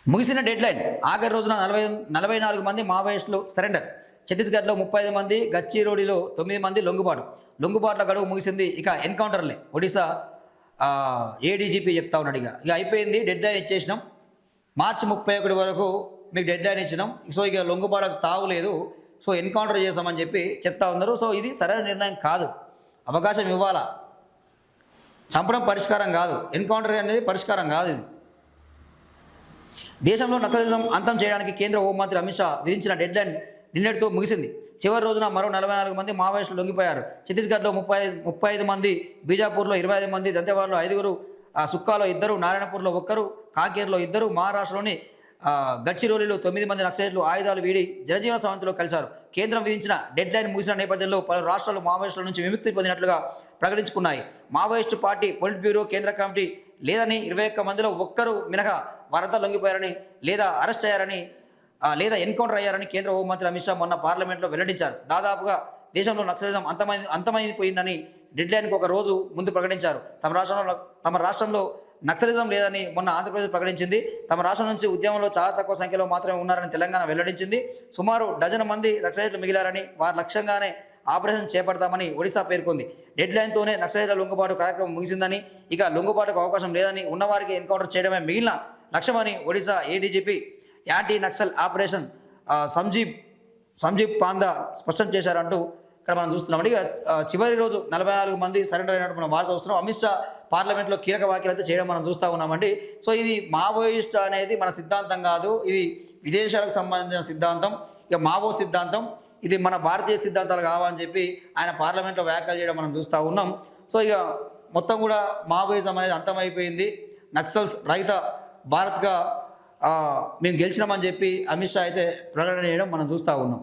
ముగిసిన డెడ్లైన్ ఆఖరి రోజున 44 మంది మావోయిస్టులు సరెండర్. ఛత్తీస్గఢ్లో 35 మంది, గచ్చిరోడిలో 9 మంది లొంగుబాట్ల గడువు ముగిసింది. ఇక ఎన్కౌంటర్లే. ఒడిశా ఏడీజీపీ చెప్తా ఉన్నాడు. ఇక అయిపోయింది, డెడ్లైన్ ఇచ్చేసినాం, మార్చి 31 వరకు మీకు డెడ్లైన్ ఇచ్చినాం. సో ఇక లొంగుబాటుకు తావులేదు, సో ఎన్కౌంటర్ చేస్తామని చెప్పి చెప్తా ఉన్నారు. సో ఇది సరైన నిర్ణయం కాదు. అవకాశం ఇవ్వాలా, చంపడం పరిష్కారం కాదు, ఎన్కౌంటర్ అనేది పరిష్కారం కాదు. ఇది దేశంలో నక్సలిజం అంతం చేయడానికి కేంద్ర హోంమంత్రి అమిత్ షా విధించిన డెడ్లైన్ నిన్నటితో ముగిసింది. చివరి రోజున మరో 44 మంది మావోయిస్టులు లొంగిపోయారు. ఛత్తీస్గఢ్లో 35 మంది, బీజాపూర్లో 25 మంది, దంతెవాడలో 5, సుక్కాలో 2, నారాయణపూర్లో 1, కాంకేర్లో 2, మహారాష్ట్రలోని గడ్చిరోలిలో 9 మంది నక్సలైట్లు ఆయుధాలు వీడి జనజీవన సమితిలో కలిశారు. కేంద్రం విధించిన డెడ్లైన్ ముగిసిన నేపథ్యంలో పలు రాష్ట్రాలు మావోయిస్టుల నుంచి విముక్తి పొందినట్లుగా ప్రకటించుకున్నాయి. మావోయిస్టు పార్టీ పొలిట్ బ్యూరో కేంద్ర కమిటీ లేదని 21 మందిలో ఒక్కరు మినహా వారంతా లొంగిపోయారని, లేదా అరెస్ట్ అయ్యారని, లేదా ఎన్కౌంటర్ అయ్యారని కేంద్ర హోంమంత్రి అమిత్ షా మొన్న పార్లమెంట్లో వెల్లడించారు. దాదాపుగా దేశంలో నక్సలిజం అంతమైపోయిందని డెడ్లైన్కు ఒక రోజు ముందు ప్రకటించారు. తమ రాష్ట్రంలో నక్సలిజం లేదని మొన్న ఆంధ్రప్రదేశ్ ప్రకటించింది. తమ రాష్ట్రం నుంచి ఉద్యమంలో చాలా తక్కువ సంఖ్యలో మాత్రమే ఉన్నారని తెలంగాణ వెల్లడించింది. సుమారు డజన్ మంది నక్సలైట్లు మిగిలారని, వారి లక్ష్యంగానే ఆపరేషన్ చేపడతామని ఒడిశా పేర్కొంది. డెడ్లైన్తోనే నక్సలైట్ల లొంగుబాటు కార్యక్రమం ముగిసిందని, ఇక లొంగుబాటుకు అవకాశం లేదని, ఉన్నవారికి ఎన్కౌంటర్ చేయడమే మిగిలిన లక్ష్యమని Odisha ADGP anti Naxal operation Sanjeev Panda స్పష్టం చేశారంటూ ఇక్కడ మనం చూస్తున్నాం. ఇక చివరి రోజు 44 మంది సరెండర్ అయినట్టు మనం వార్త వస్తున్నాం. అమిత్ షా పార్లమెంట్లో కీలక వ్యాఖ్యలు అయితే చేయడం మనం చూస్తూ ఉన్నామండి. సో ఇది మావోయిస్ట్ అనేది మన సిద్ధాంతం కాదు, ఇది విదేశాలకు సంబంధించిన సిద్ధాంతం, ఇక మావో సిద్ధాంతం, ఇది మన భారతీయ సిద్ధాంతాలు కావని చెప్పి ఆయన పార్లమెంట్లో వ్యాఖ్యలు చేయడం మనం చూస్తూ ఉన్నాం. సో ఇక మొత్తం కూడా మావోయిజం అనేది అంతమైపోయింది, నక్సల్స్ రహిత భారత్గా మేము గెలిచినామని చెప్పి అమిత్ షా అయితే ప్రకటన చేయడం మనం చూస్తూ ఉన్నాం.